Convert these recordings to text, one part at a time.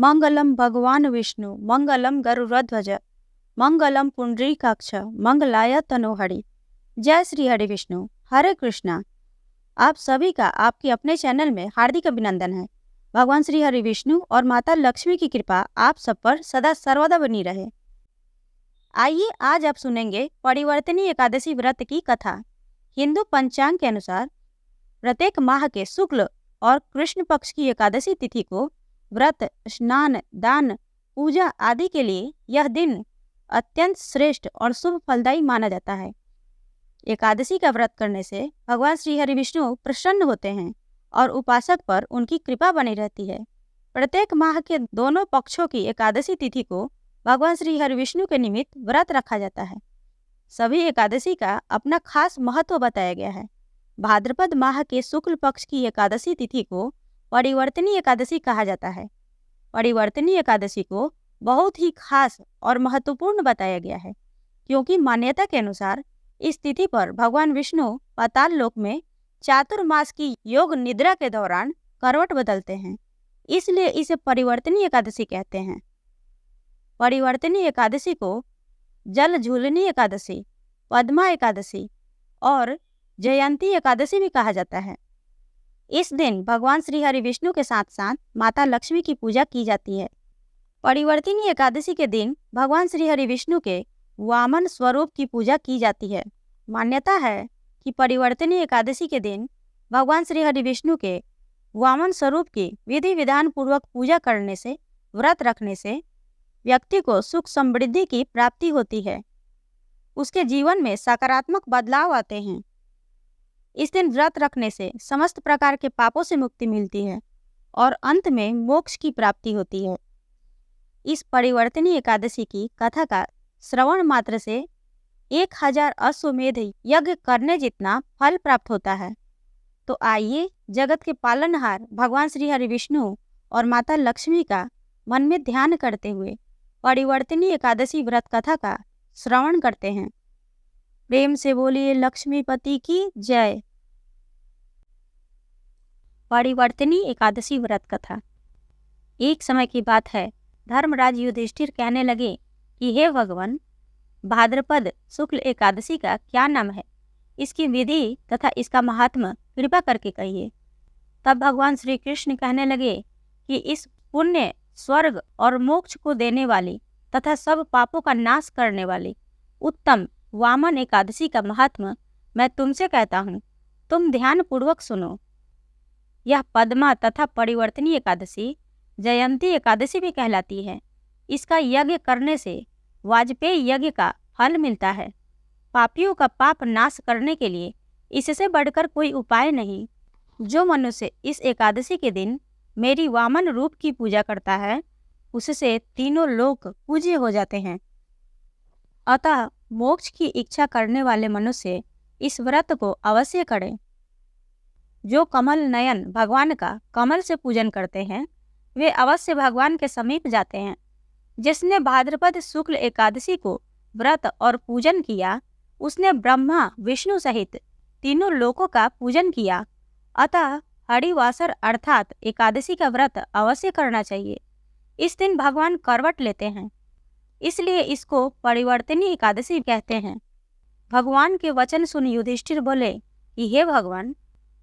मंगलम भगवान विष्णु मंगलम गरुड़ध्वज मंगलम पुंडरीकाक्ष मंगलाय तनोहरि। जय श्री हरि विष्णु। हरे कृष्णा। आप सभी का आपके अपने चैनल में हार्दिक अभिनंदन है। भगवान श्री हरि विष्णु और माता लक्ष्मी की कृपा आप सब पर सदा सर्वदा बनी रहे। आइए आज आप सुनेंगे परिवर्तनी एकादशी व्रत की कथा। हिंदू पंचांग के अनुसार प्रत्येक माह के शुक्ल और कृष्ण पक्ष की एकादशी तिथि को व्रत, स्नान, दान, पूजा आदि के लिए यह दिन अत्यंत श्रेष्ठ और शुभ फलदायी माना जाता है। एकादशी का व्रत करने से भगवान श्री हरि विष्णु प्रसन्न होते हैं और उपासक पर उनकी कृपा बनी रहती है। प्रत्येक माह के दोनों पक्षों की एकादशी तिथि को भगवान श्री हरि विष्णु के निमित्त व्रत रखा जाता है। सभी एकादशी का अपना खास महत्व बताया गया है। भाद्रपद माह के शुक्ल पक्ष की एकादशी तिथि को परिवर्तनी एकादशी कहा जाता है। परिवर्तनी एकादशी को बहुत ही खास और महत्वपूर्ण बताया गया है, क्योंकि मान्यता के अनुसार इस तिथि पर भगवान विष्णु पाताल लोक में चातुर्मास की योग निद्रा के दौरान करवट बदलते हैं, इसलिए इसे परिवर्तनी एकादशी कहते हैं। परिवर्तनी एकादशी को जल झूलनी एकादशी, पद्मा एकादशी और जयंती एकादशी भी कहा जाता है। इस दिन भगवान श्री हरि विष्णु के साथ साथ माता लक्ष्मी की पूजा की जाती है। परिवर्तनी एकादशी के दिन भगवान श्री हरि विष्णु के वामन स्वरूप की पूजा की जाती है। मान्यता है कि परिवर्तनी एकादशी के दिन भगवान श्री हरि विष्णु के वामन स्वरूप की विधि विधान पूर्वक पूजा करने से, व्रत रखने से व्यक्ति को सुख समृद्धि की प्राप्ति होती है। उसके जीवन में सकारात्मक बदलाव आते हैं। इस दिन व्रत रखने से समस्त प्रकार के पापों से मुक्ति मिलती है और अंत में मोक्ष की प्राप्ति होती है। इस परिवर्तनी एकादशी की कथा का श्रवण मात्र से 1000 अश्वमेध यज्ञ करने जितना फल प्राप्त होता है। तो आइए जगत के पालनहार भगवान श्री हरि विष्णु और माता लक्ष्मी का मन में ध्यान करते हुए परिवर्तनी एकादशी व्रत कथा का श्रवण करते हैं। प्रेम से बोलिए लक्ष्मीपति की जय। परिवर्तनी एकादशी व्रत कथा। एक समय की बात है, धर्मराज युधिष्ठिर कहने लगे कि हे भगवान, भाद्रपद शुक्ल एकादशी का क्या नाम है, इसकी विधि तथा इसका महात्म्य कृपा करके कहिए। तब भगवान श्री कृष्ण कहने लगे कि इस पुण्य, स्वर्ग और मोक्ष को देने वाली तथा सब पापों का नाश करने वाली उत्तम वामन एकादशी का महात्म्य मैं तुमसे कहता हूँ, तुम ध्यान पूर्वक सुनो। यह पद्मा तथा परिवर्तनी एकादशी जयंती एकादशी भी कहलाती है। इसका यज्ञ करने से वाजपेयी यज्ञ का फल मिलता है। पापियों का पाप नाश करने के लिए इससे बढ़कर कोई उपाय नहीं। जो मनुष्य इस एकादशी के दिन मेरी वामन रूप की पूजा करता है, उससे तीनों लोक पूज्य हो जाते हैं। अतः मोक्ष की इच्छा करने वाले मनुष्य इस व्रत को अवश्य करें। जो कमल नयन भगवान का कमल से पूजन करते हैं, वे अवश्य भगवान के समीप जाते हैं। जिसने भाद्रपद शुक्ल एकादशी को व्रत और पूजन किया, उसने ब्रह्मा विष्णु सहित तीनों लोकों का पूजन किया। अतः हरिवासर अर्थात एकादशी का व्रत अवश्य करना चाहिए। इस दिन भगवान करवट लेते हैं, इसलिए इसको परिवर्तनी एकादशी कहते हैं। भगवान के वचन सुन युधिष्ठिर बोले कि हे भगवान,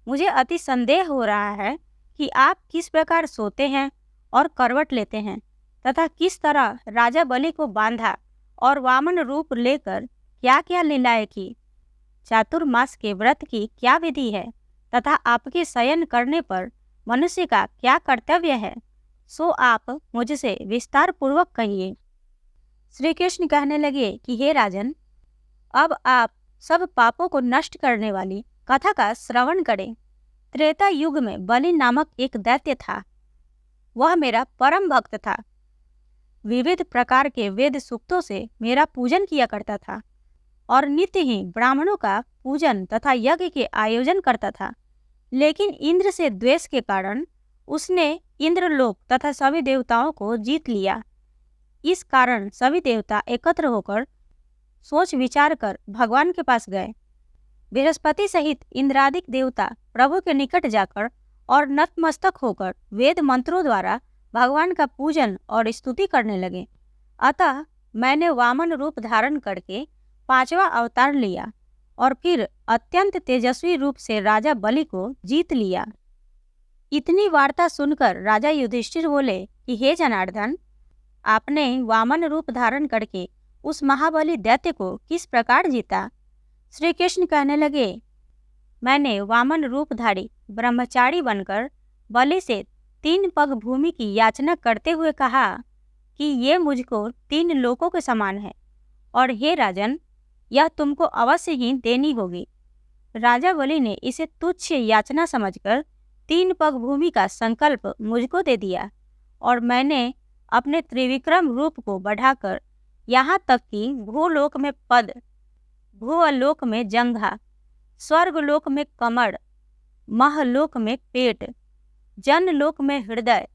मुझे अति संदेह हो रहा है कि आप किस प्रकार सोते हैं और करवट लेते हैं तथा किस तरह राजा बलि को बांधा और वामन रूप लेकर क्या क्या लीलाएं की। चातुर्मास के व्रत की क्या विधि है तथा आपके शयन करने पर मनुष्य का क्या कर्तव्य है, सो आप मुझसे विस्तार पूर्वक कहिए। श्री कृष्ण कहने लगे कि हे राजन, अब आप सब पापों को नष्ट करने वाली कथा का श्रवण करें। त्रेता युग में बलि नामक एक दैत्य था। वह मेरा परम भक्त था। विविध प्रकार के वेद सूक्तों से मेरा पूजन किया करता था और नित्य ही ब्राह्मणों का पूजन तथा यज्ञ के आयोजन करता था। लेकिन इंद्र से द्वेष के कारण उसने इंद्रलोक तथा सभी देवताओं को जीत लिया। इस कारण सभी देवता एकत्र होकर सोच विचार कर भगवान के पास गए। बृहस्पति सहित इंद्रादिक देवता प्रभु के निकट जाकर और नतमस्तक होकर वेद मंत्रों द्वारा भगवान का पूजन और स्तुति करने लगे। अतः मैंने वामन रूप धारण करके 5वां अवतार लिया और फिर अत्यंत तेजस्वी रूप से राजा बलि को जीत लिया। इतनी वार्ता सुनकर राजा युधिष्ठिर बोले कि हे जनार्दन, आपने वामन रूप धारण करके उस महाबली दैत्य को किस प्रकार जीता? श्री कृष्ण कहने लगे, मैंने वामन रूपधारी ब्रह्मचारी बनकर बलि से 3 पग भूमि की याचना करते हुए कहा कि ये मुझको 3 लोकों के समान है और हे राजन, यह तुमको अवश्य ही देनी होगी। राजा बलि ने इसे तुच्छ याचना समझकर 3 पग भूमि का संकल्प मुझको दे दिया और मैंने अपने त्रिविक्रम रूप को बढ़ाकर यहाँ तक कि भूलोक में पद, भूअलोक में जंघा, स्वर्गलोक में कमर, महलोक में पेट, जनलोक में हृदय,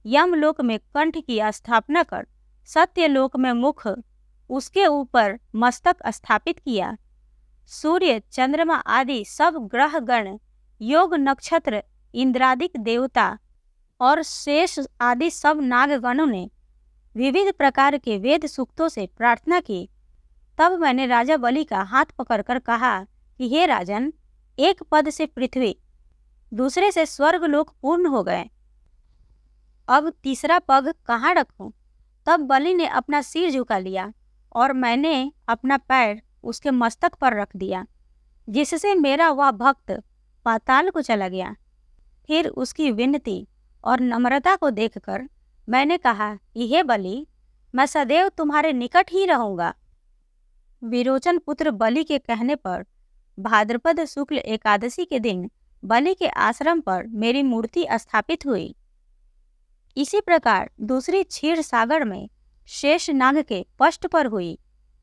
यमलोक में कंठ की स्थापना कर सत्यलोक में मुख, उसके ऊपर मस्तक स्थापित किया। सूर्य, चंद्रमा आदि सब ग्रह गण, योग नक्षत्र, इंद्रादिक देवता और शेष आदि सब नागगणों ने विविध प्रकार के वेद सूक्तों से प्रार्थना की। तब मैंने राजा बलि का हाथ पकड़कर कहा कि हे राजन, एक पद से पृथ्वी, दूसरे से स्वर्गलोक पूर्ण हो गए। अब तीसरा पग कहाँ रखूं? तब बलि ने अपना सिर झुका लिया और मैंने अपना पैर उसके मस्तक पर रख दिया, जिससे मेरा वह भक्त पाताल को चला गया। फिर उसकी विनती और नम्रता को देखकर मैंने कहा कि हे बलि, मैं सदैव तुम्हारे निकट ही रहूंगा। विरोचन पुत्र बलि के कहने पर भाद्रपद शुक्ल एकादशी के दिन बलि के आश्रम पर मेरी मूर्ति स्थापित हुई। इसी प्रकार दूसरी क्षीर सागर में शेष नाग के पष्ट पर हुई।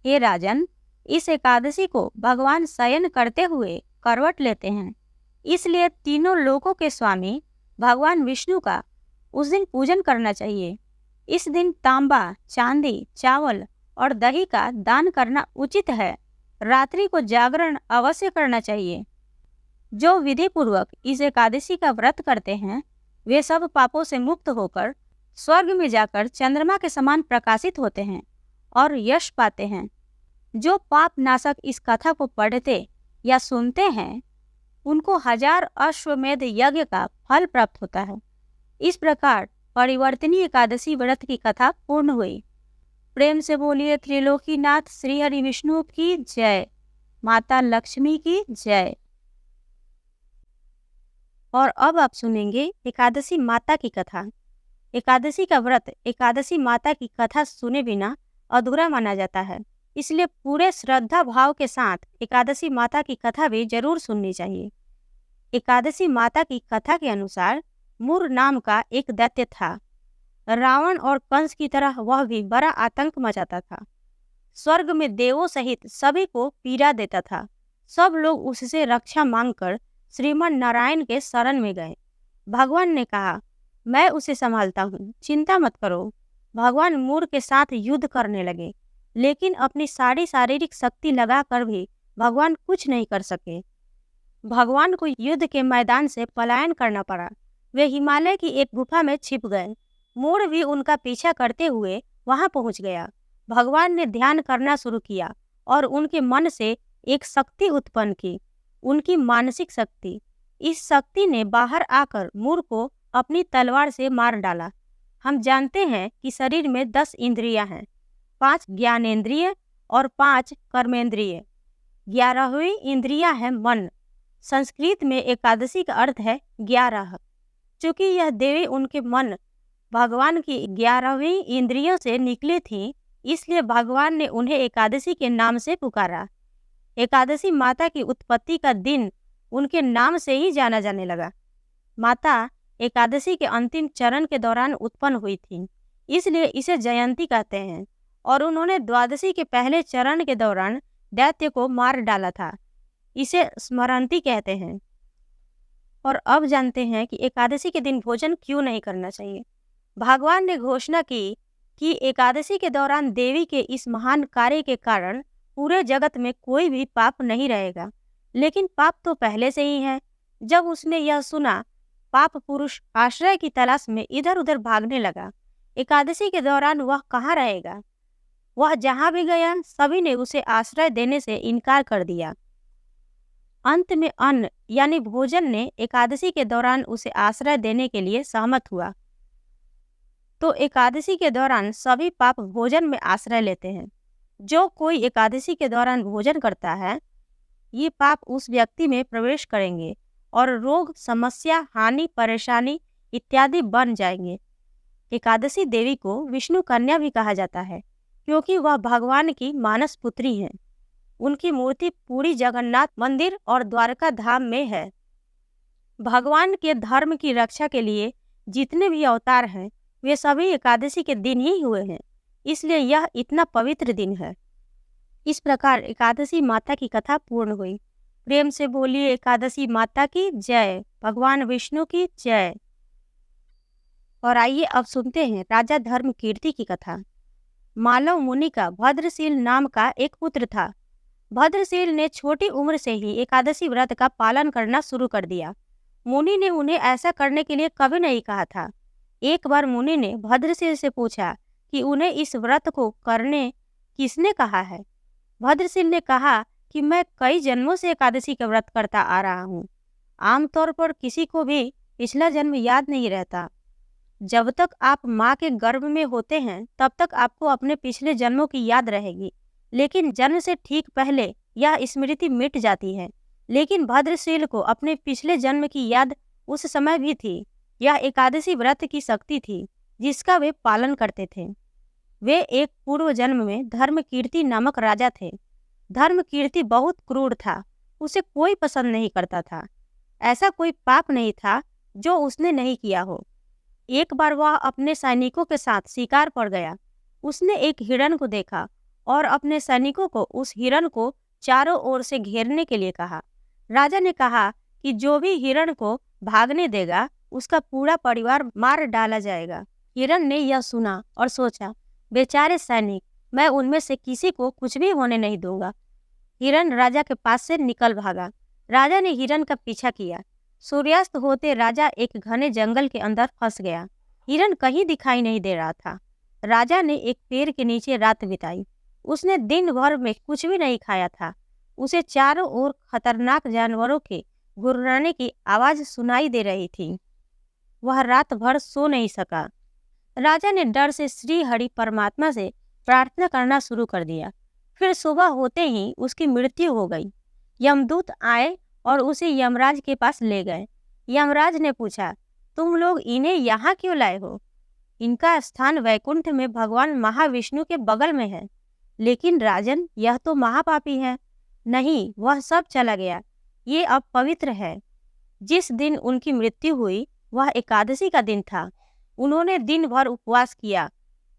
हे राजन, इस एकादशी को भगवान शयन करते हुए करवट लेते हैं, इसलिए तीनों लोकों के स्वामी भगवान विष्णु का उस दिन पूजन करना चाहिए। इस दिन तांबा, चांदी, चावल और दही का दान करना उचित है। रात्रि को जागरण अवश्य करना चाहिए। जो विधि पूर्वक इस एकादशी का व्रत करते हैं, वे सब पापों से मुक्त होकर स्वर्ग में जाकर चंद्रमा के समान प्रकाशित होते हैं और यश पाते हैं। जो पाप नाशक इस कथा को पढ़ते या सुनते हैं, उनको 1000 अश्वमेध यज्ञ का फल प्राप्त होता है। इस प्रकार परिवर्तनीय एकादशी व्रत की कथा पूर्ण हुई। प्रेम से बोलिए त्रिलोकीनाथ श्री हरि विष्णु की जय, माता लक्ष्मी की जय। और अब आप सुनेंगे एकादशी माता की कथा। एकादशी का व्रत एकादशी माता की कथा सुने बिना अधूरा माना जाता है, इसलिए पूरे श्रद्धा भाव के साथ एकादशी माता की कथा भी जरूर सुननी चाहिए। एकादशी माता की कथा के अनुसार मुर नाम का एक दैत्य था। रावण और कंस की तरह वह भी बड़ा आतंक मचाता था। स्वर्ग में देवों सहित सभी को पीड़ा देता था। सब लोग उससे रक्षा मांगकर श्रीमन नारायण के शरण में गए। भगवान ने कहा, मैं उसे संभालता हूँ, चिंता मत करो। भगवान मुर के साथ युद्ध करने लगे, लेकिन अपनी सारी शारीरिक शक्ति लगाकर भी भगवान कुछ नहीं कर सके। भगवान को युद्ध के मैदान से पलायन करना पड़ा। वे हिमालय की एक गुफा में छिप गए। मूढ़ भी उनका पीछा करते हुए वहां पहुंच गया। भगवान ने ध्यान करना शुरू किया और उनके मन से एक शक्ति उत्पन्न की, उनकी मानसिक शक्ति। इस शक्ति ने बाहर आकर मूढ़ को अपनी तलवार से मार डाला। हम जानते हैं कि शरीर में 10 इंद्रियां हैं, 5 ज्ञानेंद्रिय और 5 कर्मेंद्रिय। 11वीं इंद्रिया है मन। संस्कृत में एकादशी का अर्थ है 11। चूंकि यह देवी उनके मन भगवान की 11वीं इंद्रियों से निकली थी, इसलिए भगवान ने उन्हें एकादशी के नाम से पुकारा। एकादशी माता की उत्पत्ति का दिन उनके नाम से ही जाना जाने लगा। माता एकादशी के अंतिम चरण के दौरान उत्पन्न हुई थी, इसलिए इसे जयंती कहते हैं। और उन्होंने द्वादशी के पहले चरण के दौरान दैत्य को मार डाला था, इसे स्मरंती कहते हैं। और अब जानते हैं कि एकादशी के दिन भोजन क्यों नहीं करना चाहिए। भगवान ने घोषणा की कि एकादशी के दौरान देवी के इस महान कार्य के कारण पूरे जगत में कोई भी पाप नहीं रहेगा। लेकिन पाप तो पहले से ही है। जब उसने यह सुना पाप पुरुष आश्रय की तलाश में इधर उधर भागने लगा। एकादशी के दौरान वह कहाँ रहेगा? वह जहाँ भी गया सभी ने उसे आश्रय देने से इनकार कर दिया। अंत में अन्न यानी भोजन ने एकादशी के दौरान उसे आश्रय देने के लिए सहमत हुआ। तो एकादशी के दौरान सभी पाप भोजन में आश्रय लेते हैं। जो कोई एकादशी के दौरान भोजन करता है, ये पाप उस व्यक्ति में प्रवेश करेंगे और रोग, समस्या, हानि, परेशानी इत्यादि बन जाएंगे। एकादशी देवी को विष्णु कन्या भी कहा जाता है, क्योंकि वह भगवान की मानस पुत्री हैं। उनकी मूर्ति पूरी जगन्नाथ मंदिर और द्वारका धाम में है। भगवान के धर्म की रक्षा के लिए जितने भी अवतार हैं, वे सभी एकादशी के दिन ही हुए हैं, इसलिए यह इतना पवित्र दिन है। इस प्रकार एकादशी माता की कथा पूर्ण हुई। प्रेम से बोलिए एकादशी माता की जय, भगवान विष्णु की जय। और आइए अब सुनते हैं राजा धर्मकीर्ति की कथा। मालव मुनि का भद्रशील नाम का एक पुत्र था। भद्रशील ने छोटी उम्र से ही एकादशी व्रत का पालन करना शुरू कर दिया। मुनि ने उन्हें ऐसा करने के लिए कभी नहीं कहा था। एक बार मुनि ने भद्रशील से पूछा कि उन्हें इस व्रत को करने किसने कहा है। भद्रशील ने कहा कि मैं कई जन्मों से एकादशी का व्रत करता आ रहा हूँ। आमतौर पर किसी को भी पिछला जन्म याद नहीं रहता। जब तक आप माँ के गर्भ में होते हैं तब तक आपको अपने पिछले जन्मों की याद रहेगी, लेकिन जन्म से ठीक पहले यह स्मृति मिट जाती है। लेकिन भद्रशील को अपने पिछले जन्म की याद उस समय भी थी। यह एकादशी व्रत की शक्ति थी जिसका वे पालन करते थे। वे एक पूर्व जन्म में धर्मकीर्ति नामक राजा थे। धर्मकीर्ति बहुत क्रूर था, उसे कोई पसंद नहीं करता था। ऐसा कोई पाप नहीं था जो उसने नहीं किया हो। एक बार वह अपने सैनिकों के साथ शिकार पर गया। उसने एक हिरण को देखा और अपने सैनिकों को उस हिरण को चारों ओर से घेरने के लिए कहा। राजा ने कहा कि जो भी हिरण को भागने देगा उसका पूरा परिवार मार डाला जाएगा। हिरण ने यह सुना और सोचा, बेचारे सैनिक, मैं उनमें से किसी को कुछ भी होने नहीं दूंगा। हिरण राजा के पास से निकल भागा। राजा ने हिरण का पीछा किया। सूर्यास्त होते राजा एक घने जंगल के अंदर फंस गया। हिरण कहीं दिखाई नहीं दे रहा था। राजा ने एक पेड़ के नीचे रात बिताई। उसने दिन भर में कुछ भी नहीं खाया था। उसे चारों ओर खतरनाक जानवरों के गुर्राने की आवाज सुनाई दे रही थी। वह रात भर सो नहीं सका। राजा ने डर से श्री हरि परमात्मा से प्रार्थना करना शुरू कर दिया। फिर सुबह होते ही उसकी मृत्यु हो गई। यमदूत आए और उसे यमराज के पास ले गए। यमराज ने पूछा, तुम लोग इन्हें यहाँ क्यों लाए हो? इनका स्थान वैकुंठ में भगवान महाविष्णु के बगल में है। लेकिन राजन, यह तो महापापी है। नहीं, वह सब चला गया। ये अब पवित्र है। जिस दिन उनकी मृत्यु हुई वह एकादशी का दिन था। उन्होंने दिन भर उपवास किया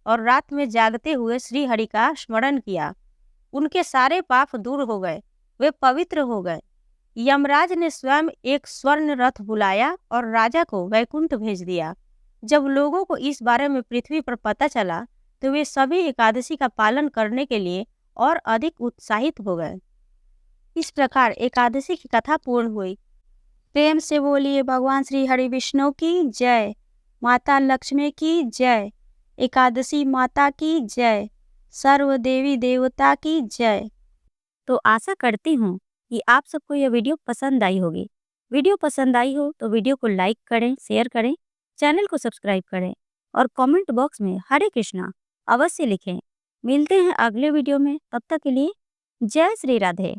और रात में जागते हुए श्री हरि का स्मरण किया। उनके सारे पाप दूर हो गए, वे पवित्र हो गए। यमराज ने स्वयं एक स्वर्ण रथ बुलाया और राजा को वैकुंठ भेज दिया। जब लोगों को इस बारे में पृथ्वी पर पता चला तो वे सभी एकादशी का पालन करने के लिए और अधिक उत्साहित हो गए। इस प्रकार एकादशी की कथा पूर्ण हुई। प्रेम से बोलिए भगवान श्री हरि विष्णु की जय, माता लक्ष्मी की जय, एकादशी माता की जय, सर्व देवी देवता की जय। तो आशा करती हूँ कि आप सबको यह वीडियो पसंद आई होगी। वीडियो पसंद आई हो तो वीडियो को लाइक करें, शेयर करें, चैनल को सब्सक्राइब करें और कमेंट बॉक्स में हरे कृष्णा अवश्य लिखें। मिलते हैं अगले वीडियो में, तब तक के लिए जय श्री राधे।